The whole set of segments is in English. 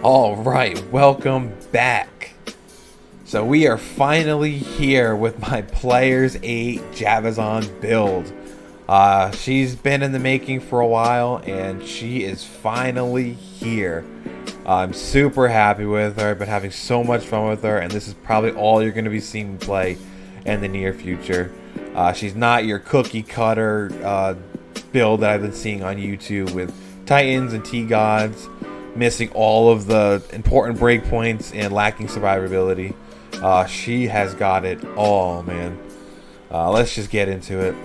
Alright, welcome back. So we are finally here with my Players 8 Javazon build. She's been in the making for a while and she is finally here. I'm super happy with her. I've been having so much fun with her, and this is probably all you're going to be seeing me play in the near future. She's not your cookie cutter build that I've been seeing on YouTube with Titans and T-Gods missing all of the important breakpoints and lacking survivability. She has got it all, man. Let's just get into it.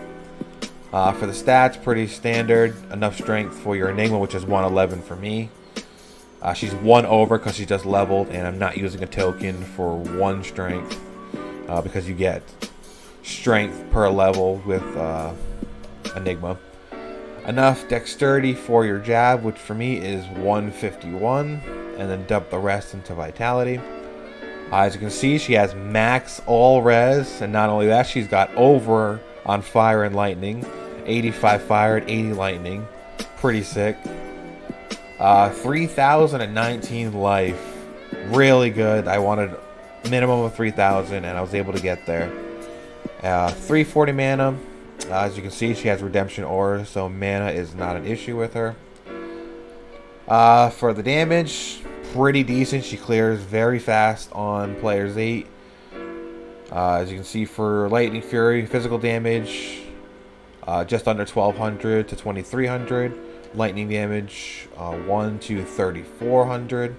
For the stats, pretty standard. Enough strength for your Enigma, which is 111 for me. She's 1 over because she just leveled, and I'm not using a token for 1 strength because you get strength per level with Enigma. Enough dexterity for your jab, which for me is 151, and then dump the rest into vitality. As you can see, she has max all res, and not only that, she's got over on fire and lightning, 85 fire and 80 lightning. Pretty sick. 3019 life, really good. I wanted a minimum of 3000 and I was able to get there. 340 mana. As you can see, she has redemption aura, so mana is not an issue with her. For the damage, pretty decent. She clears very fast on Players 8. As you can see, for Lightning Fury, physical damage just under 1200 to 2300. Lightning damage 1 to 3400.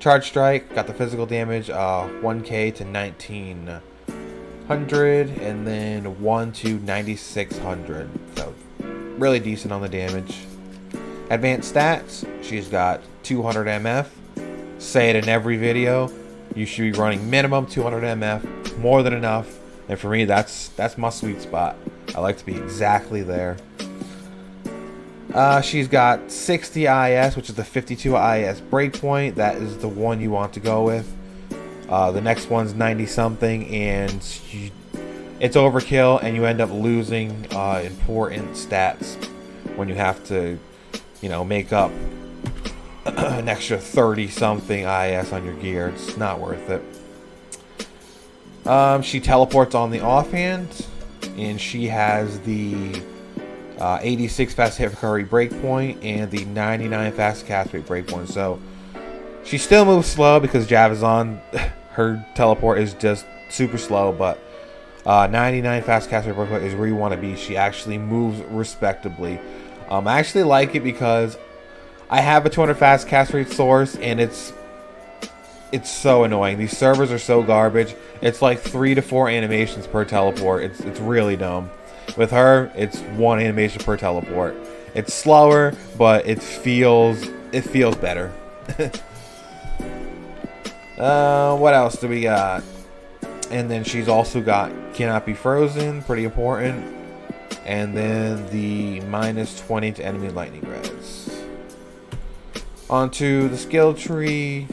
Charge Strike, got the physical damage 1k to 1900, and then 1 to 9600. So really decent on the damage. Advanced stats, she's got 200 MF. Say it in every video, you should be running minimum 200 MF, more than enough. And for me, that's my sweet spot. I like to be exactly there. She's got 60 IS, which is the 52 IS breakpoint. That is the one you want to go with. The next one's 90 something, and it's overkill, and you end up losing important stats when you have to, make up an extra 30 something IS on your gear. It's not worth it. She teleports on the offhand, and she has the 86 fast hit recovery breakpoint and the 99 fast cast rate breakpoint. So she still moves slow because Javazon, her teleport is just super slow, but 99 fast cast rate breakpoint is where you want to be. She actually moves respectably. I actually like it because I have a 200 fast cast rate source, and it's so annoying. These servers are so garbage. It's like 3 to 4 animations per teleport. It's really dumb. With her, it's 1 animation per teleport. It's slower, but it feels better. What else do we got? And then she's also got cannot be frozen, pretty important. And then the minus 20 to enemy lightning res. Onto the skill tree,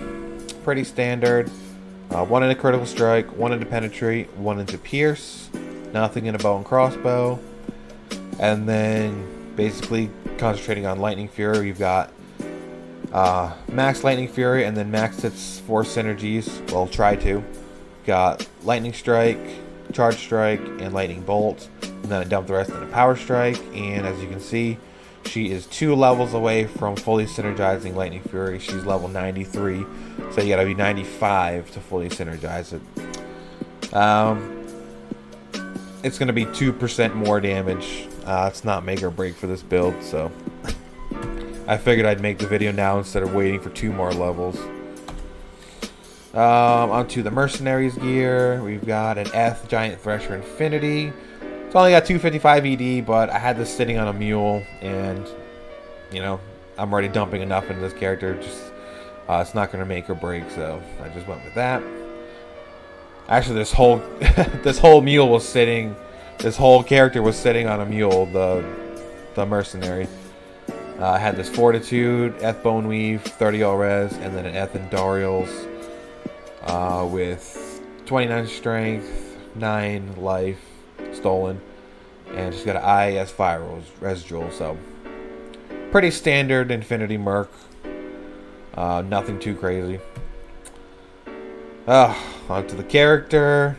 pretty standard. 1 into critical strike, 1 into penetrate, 1 into pierce. Nothing in a bow and crossbow. And then basically concentrating on Lightning Fury, we've got max Lightning Fury and then max its 4 synergies. Well, try to. Got Lightning Strike, Charge Strike, and Lightning Bolt. And then I dump the rest into Power Strike. And as you can see, she is 2 levels away from fully synergizing Lightning Fury. She's level 93. So you gotta be 95 to fully synergize it. It's going to be 2% more damage. It's not make or break for this build, so I figured I'd make the video now instead of waiting for 2 more levels. Onto the Mercenaries gear. We've got an Eth Giant Thresher Infinity. It's only got 255 ED, but I had this sitting on a mule, and I'm already dumping enough into this character. Just it's not going to make or break, so I just went with that. Actually, this whole mule was sitting. This whole character was sitting on a mule. The mercenary. I had this Fortitude, Eth Bone Weave, 30 all res, and then an Eth Endarials with 29 strength, 9 life stolen, and she's got an IS Fire Res Jewel. So pretty standard Infinity Merc. Nothing too crazy. Onto the character.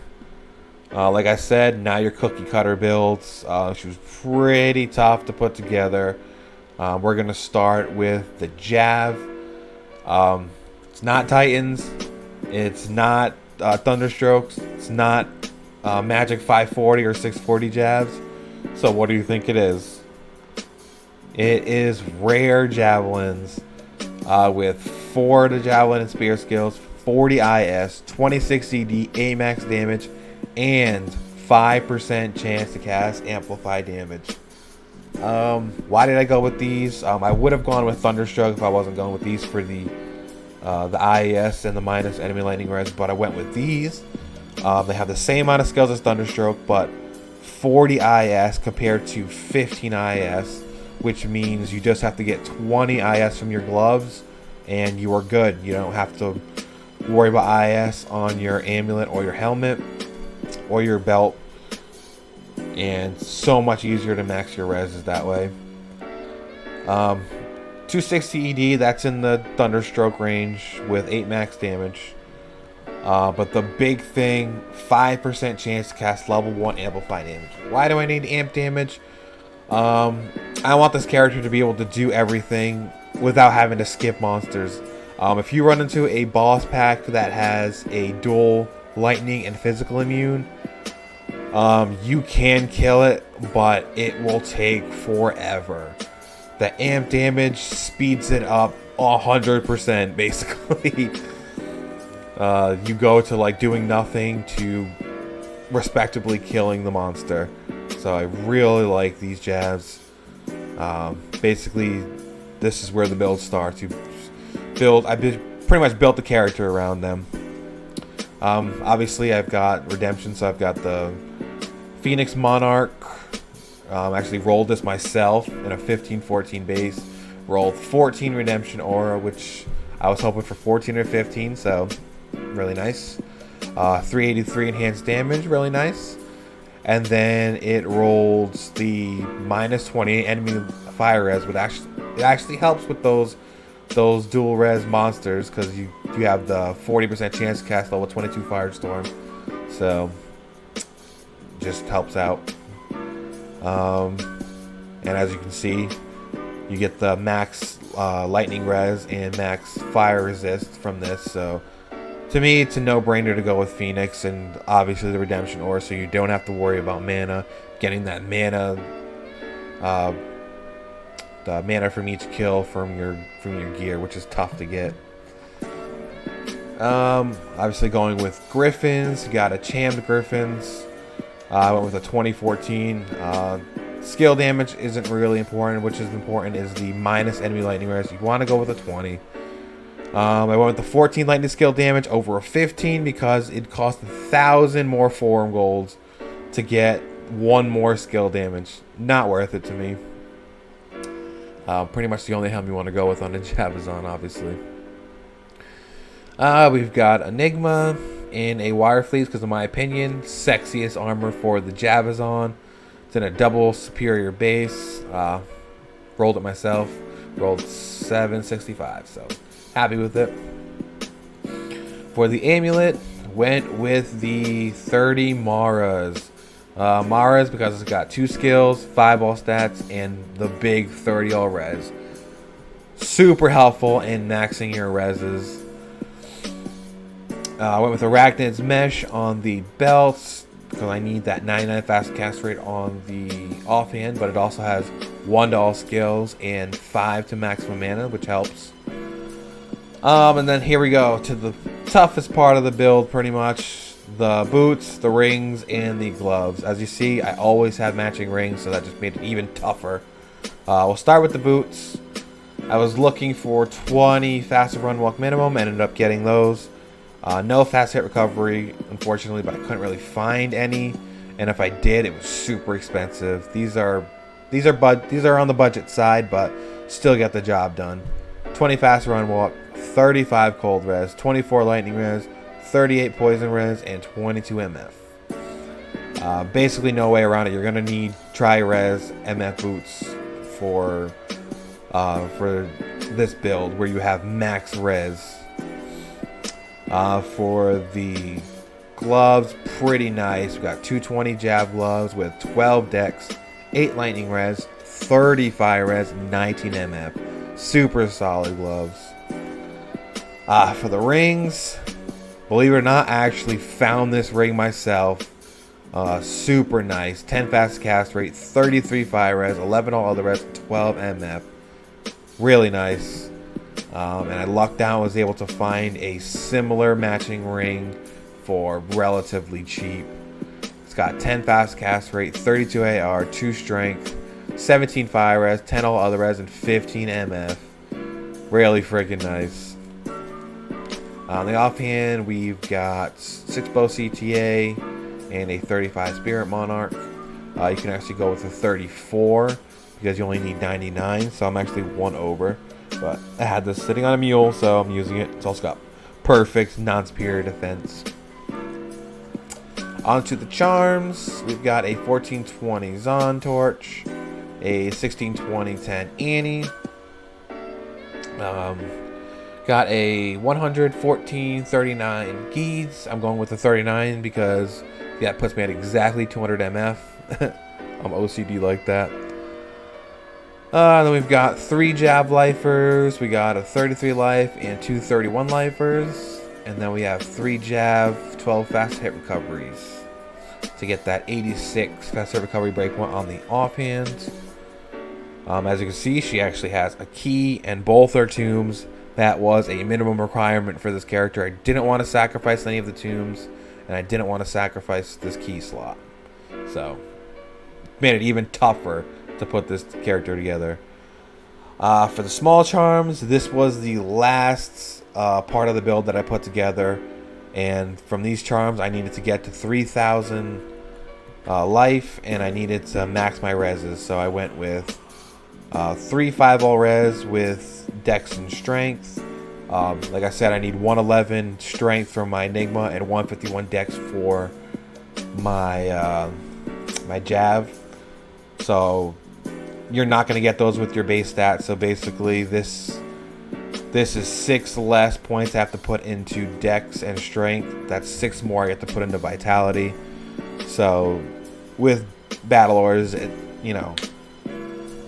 Like I said, now your cookie cutter builds. She was pretty tough to put together. We're going to start with the Jav. It's not Titans. It's not Thunderstrokes. It's not Magic 540 or 640 Javs. So what do you think it is? It is rare Javelins with 4 to Javelin and Spear skills, 40 IS, 26 CD, 8 max damage, and 5% chance to cast Amplify damage. Why did I go with these? I would have gone with Thunderstroke if I wasn't going with these for the IES and the minus enemy lightning res, but I went with these. They have the same amount of skills as Thunderstroke, but 40 IS compared to 15 IS, which means you just have to get 20 IS from your gloves, and you are good. You don't have to worry about IS on your amulet or your helmet or your belt, and so much easier to max your reses that way. 260 ED, that's in the Thunderstroke range with 8 max damage. But the big thing, 5% chance to cast level 1 Amplify damage. Why do I need amp damage? I want this character to be able to do everything without having to skip monsters. If you run into a boss pack that has a dual lightning and physical immune, you can kill it, but it will take forever. The amp damage speeds it up 100% basically. You go to like doing nothing to respectably killing the monster. So I really like these Javs. Basically, this is where the build starts. I pretty much built the character around them. Obviously, I've got redemption, so I've got the Phoenix Monarch. Actually rolled this myself in a 15-14 base. Rolled 14 redemption aura, which I was hoping for 14 or 15, so really nice. 383 enhanced damage, really nice. And then it rolls the minus 20 enemy fire res, which it actually helps with those dual res monsters, because you have the 40% chance to cast level 22 Firestorm, so just helps out. And as you can see, you get the max lightning res and max fire resist from this. So to me, it's a no-brainer to go with Phoenix, and obviously the redemption aura, so you don't have to worry about mana, getting that mana, the mana from each kill from your gear, which is tough to get. Obviously going with Griffins, you got a Chammed Griffins. I went with a 2014. Skill damage isn't really important. Which is important is the minus enemy lightning res. You want to go with a 20. I went with the 14 lightning skill damage over a 15 because it cost 1,000 more forum golds to get 1 more skill damage. Not worth it to me. Pretty much the only helm you want to go with on the Javazon, obviously. We've got Enigma in a Wire Fleece, because in my opinion, sexiest armor for the Javazon. It's in a double superior base. Rolled it myself. Rolled 765, so happy with it. For the amulet, went with the 30 Maras. Maras because it's got 2 skills, 5 all stats, and the big 30 all res. Super helpful in maxing your reses. I went with Arachnid's Mesh on the belts because I need that 99 fast cast rate on the offhand, but it also has 1 to all skills and 5 to maximum mana, which helps. And then here we go to the toughest part of the build, pretty much. The boots, the rings, and the gloves. As you see, I always have matching rings, so that just made it even tougher. We'll start with the boots. I was looking for 20 fast run walk minimum, ended up getting those. No fast hit recovery, unfortunately, but I couldn't really find any. And if I did, it was super expensive. These are on the budget side, but still get the job done. 20 fast run walk, 35 cold res, 24 lightning res, 38 poison res, and 22 MF. Basically no way around it. You're gonna need tri-res MF boots for for this build, where you have max res. For the gloves, pretty nice. We got 220 jab gloves with 12 dex, 8 lightning res, 30 fire res, 19 MF. Super solid gloves. For the rings, believe it or not, I actually found this ring myself. Super nice. 10 fast cast rate, 33 fire res, 11 all other res, 12 MF. Really nice. And I lucked out, was able to find a similar matching ring for relatively cheap. It's got 10 fast cast rate, 32 AR, 2 strength, 17 fire res, 10 all other res, and 15 MF. Really freaking nice. On the offhand, we've got 6 bow CTA and a 35 Spirit Monarch. You can actually go with a 34 because you only need 99, so I'm actually 1 over. But I had this sitting on a mule, so I'm using it. It's also got perfect non-superior defense. Onto the charms, we've got a 1420 Zon Torch, a 1620-10 Annie. Got a 114-39 Geeds. I'm going with the 39 because that puts me at exactly 200 MF. I'm OCD like that. Then we've got 3 jab lifers. We got a 33 life and 2 31 lifers. And then we have 3 jab, 12 fast hit recoveries to get that 86 fast hit recovery breakpoint on the offhand. As you can see, she actually has a key and both her tombs. That was a minimum requirement for this character. I didn't want to sacrifice any of the tombs, and I didn't want to sacrifice this key slot. So, made it even tougher to put this character together. For the small charms, this was the last part of the build that I put together. And from these charms, I needed to get to 3,000 life, and I needed to max my reses. So I went with 3 5-all res with dex and strength. Like I said, I need 111 strength for my Enigma and 151 dex for my my Jav. So you're not going to get those with your base stats. So basically this is 6 less points I have to put into dex and strength. That's 6 more I have to put into vitality. So with battle ores,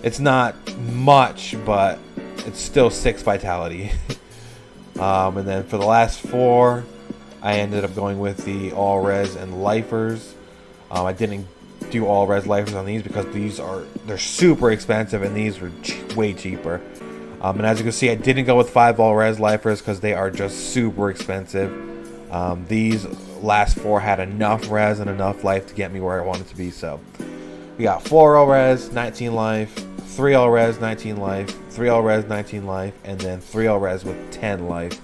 it's not much, but it's still 6 vitality. And then for the last 4, I ended up going with the all res and lifers. I didn't do all res lifers on these because they're super expensive, and these were way cheaper. And as you can see, I didn't go with 5 all res lifers because they are just super expensive. These last 4 had enough res and enough life to get me where I wanted to be. So we got 4 all res, 19 life, 3 all res, 19 life, 3 all res, 19 life, and then 3 all res with 10 life.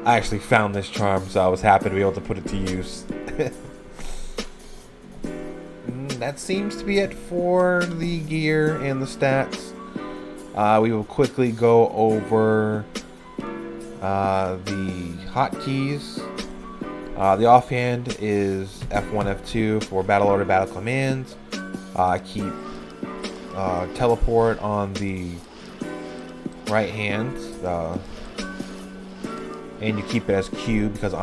I actually found this charm, so I was happy to be able to put it to use. That seems to be it for the gear and the stats. We will quickly go over the hotkeys. The offhand is F1, F2 for battle order, battle commands. Keep teleport on the right hand, and you keep it as Q because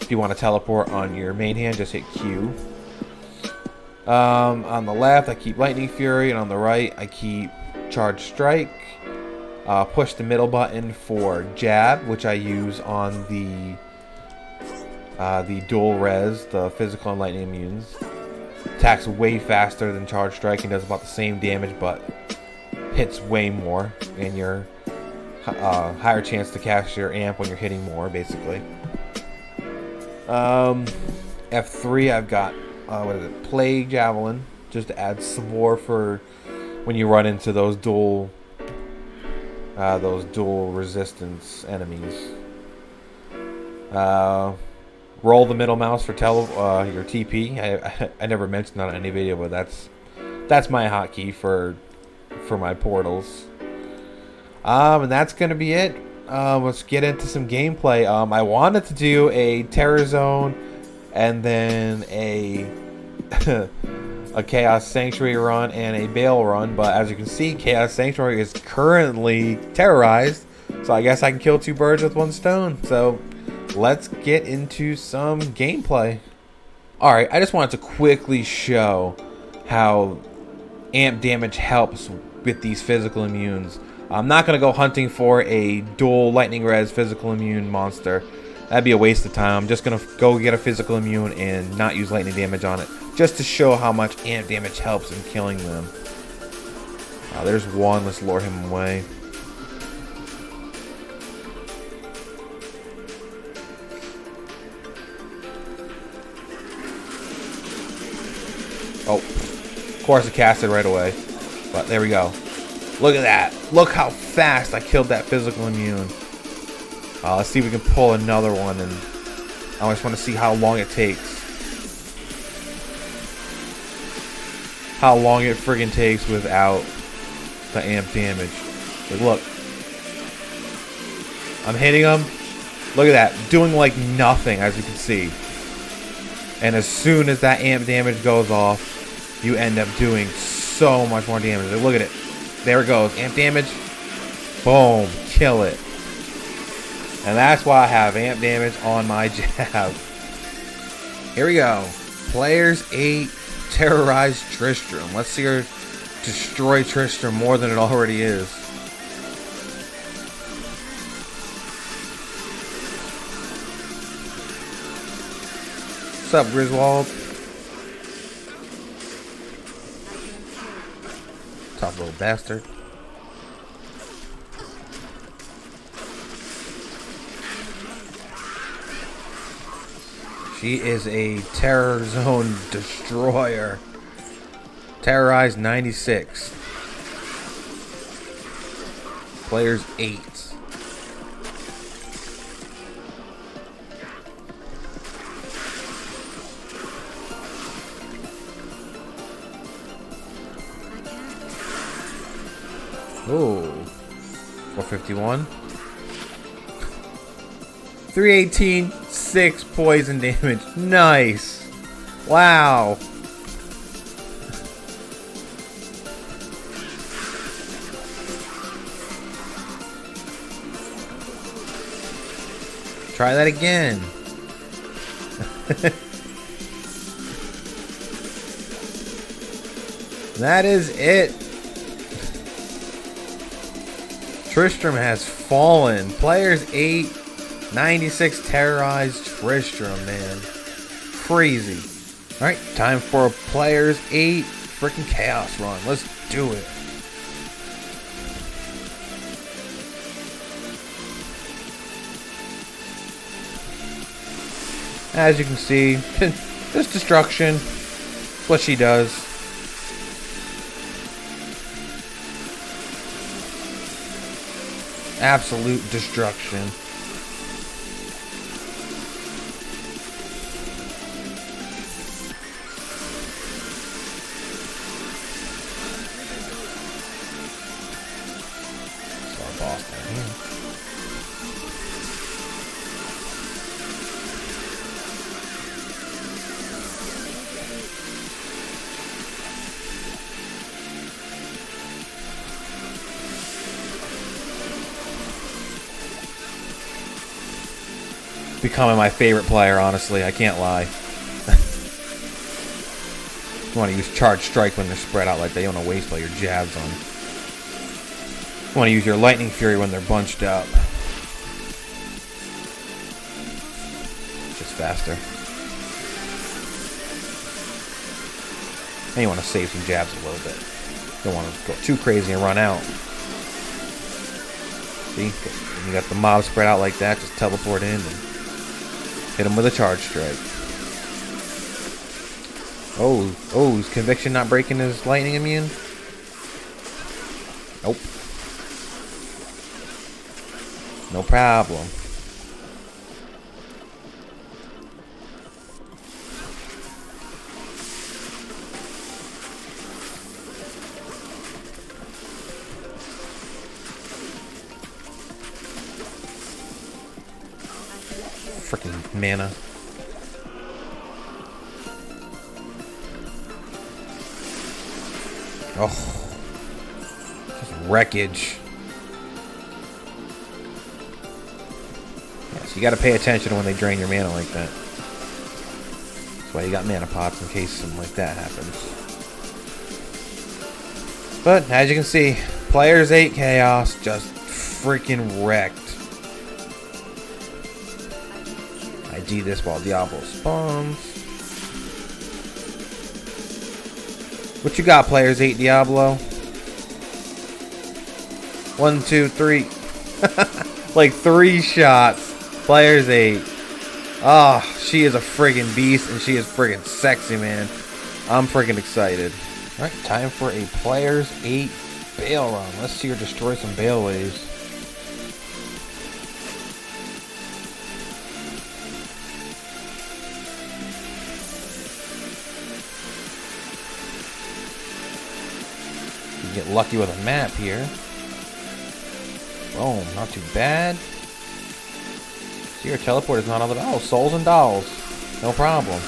if you want to teleport on your main hand, just hit Q. On the left, I keep Lightning Fury, and on the right, I keep Charge Strike. Push the middle button for Jab, which I use on the dual res, the physical and lightning immunes. Attacks way faster than Charge Strike and does about the same damage, but hits way more, and you're higher chance to cast your amp when you're hitting more, basically. F3, I've got Plague Javelin, just to add some more for when you run into those dual resistance enemies. Roll the middle mouse for your TP. I never mentioned that on any video, but that's my hotkey for my portals. And that's gonna be it. Let's get into some gameplay. I wanted to do a Terror Zone and then a a Chaos Sanctuary run and a Baal Run, but as you can see, Chaos Sanctuary is currently terrorized, so I guess I can kill 2 birds with 1 stone. So let's get into some gameplay. Alright, I just wanted to quickly show how amp damage helps with these physical immunes. I'm not going to go hunting for a dual lightning res physical immune monster. That'd be a waste of time. I'm just going to go get a physical immune and not use lightning damage on it, just to show how much amp damage helps in killing them. There's one. Let's lure him away. Oh, of course I cast it right away. But there we go. Look at that. Look how fast I killed that physical immune. Let's see if we can pull another one, and I just want to see how long it takes. How long it friggin' takes without the amp damage. Like, look. I'm hitting him. Look at that. Doing like nothing, as you can see. And as soon as that amp damage goes off, you end up doing so much more damage. Like, look at it. There it goes. Amp damage. Boom. Kill it. And that's why I have amp damage on my jab. Here we go. Players 8 terrorize Tristram. Let's see her destroy Tristram more than it already is. What's up, Griswold? Tough little bastard. She is a terror zone destroyer. Terrorized 96. Players 8. Ooh. 451. 318. 6 poison damage. Nice. Wow. Try that again. That is it. Tristram has fallen. Players 8, 96 terrorized Tristram, man. Crazy. Alright, time for a Players 8 freaking Chaos Run. Let's do it. As you can see, just destruction. That's what she does. Absolute destruction. It's our boss down here. Becoming my favorite player, honestly. I can't lie. You want to use Charge Strike when they're spread out like that. You don't want to waste all your jabs on. You want to use your Lightning Fury when they're bunched up. Just faster. And you want to save some jabs a little bit. You don't want to go too crazy and run out. See? When you got the mob spread out like that, just teleport in and hit him with a Charge Strike. Oh, is Conviction not breaking his lightning immune? Nope. No problem. Freaking mana. Oh, just wreckage. Yeah, so you got to pay attention when they drain your mana like that. That's why you got mana pots in case something like that happens. But as you can see, players 8 Chaos just freaking wrecked. I G this while Diablo spawns. What you got, players 8 Diablo? 1, 2, 3. Like 3 shots. Players 8. Oh, she is a friggin' beast and she is friggin' sexy, man. I'm friggin' excited. Alright, time for a players 8 Baal Run. Let's see her destroy some Baal waves. You get lucky with a map here. Boom, not too bad. See, her teleport is not all about. Oh, souls and dolls. No problem.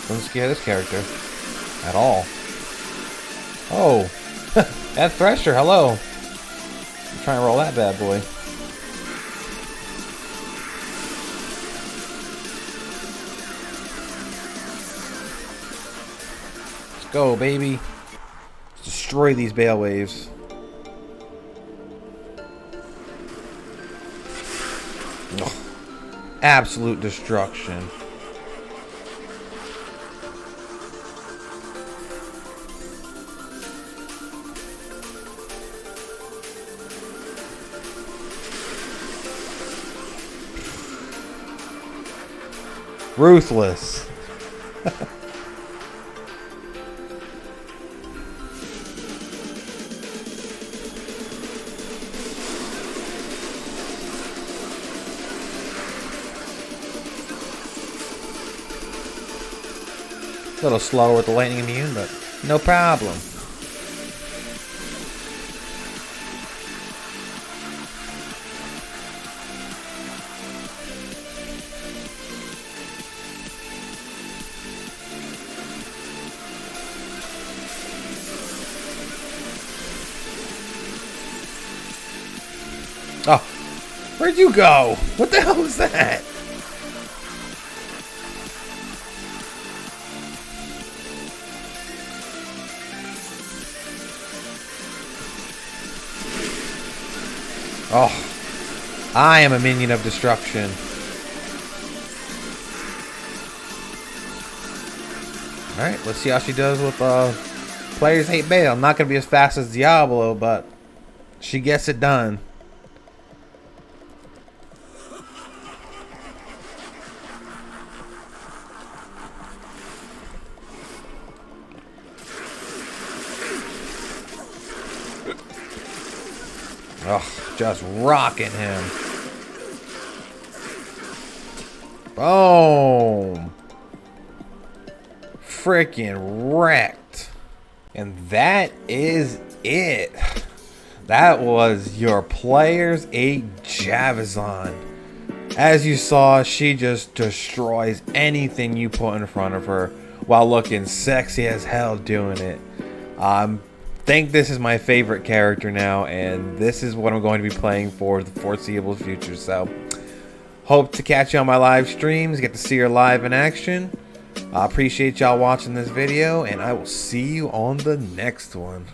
Doesn't scare this character at all. Oh, that Thresher, hello. I'm trying to roll that bad boy. Let's go, baby. Let's destroy these Baal waves. Ugh. Absolute destruction. Ruthless. A little slower with the lightning immune, but no problem. Oh, where'd you go? What the hell was that? Oh, I am a minion of destruction. Alright, let's see how she does with players 8 Baal. Not going to be as fast as Diablo, but she gets it done. Oh, just rocking him. Boom. Freaking wrecked. And that is it. That was your players 8 Javazon. As you saw, she just destroys anything you put in front of her while looking sexy as hell doing it. Think this is my favorite character now, and this is what I'm going to be playing for the foreseeable future. So, hope to catch you on my live streams, get to see her live in action. I appreciate y'all watching this video, and I will see you on the next one.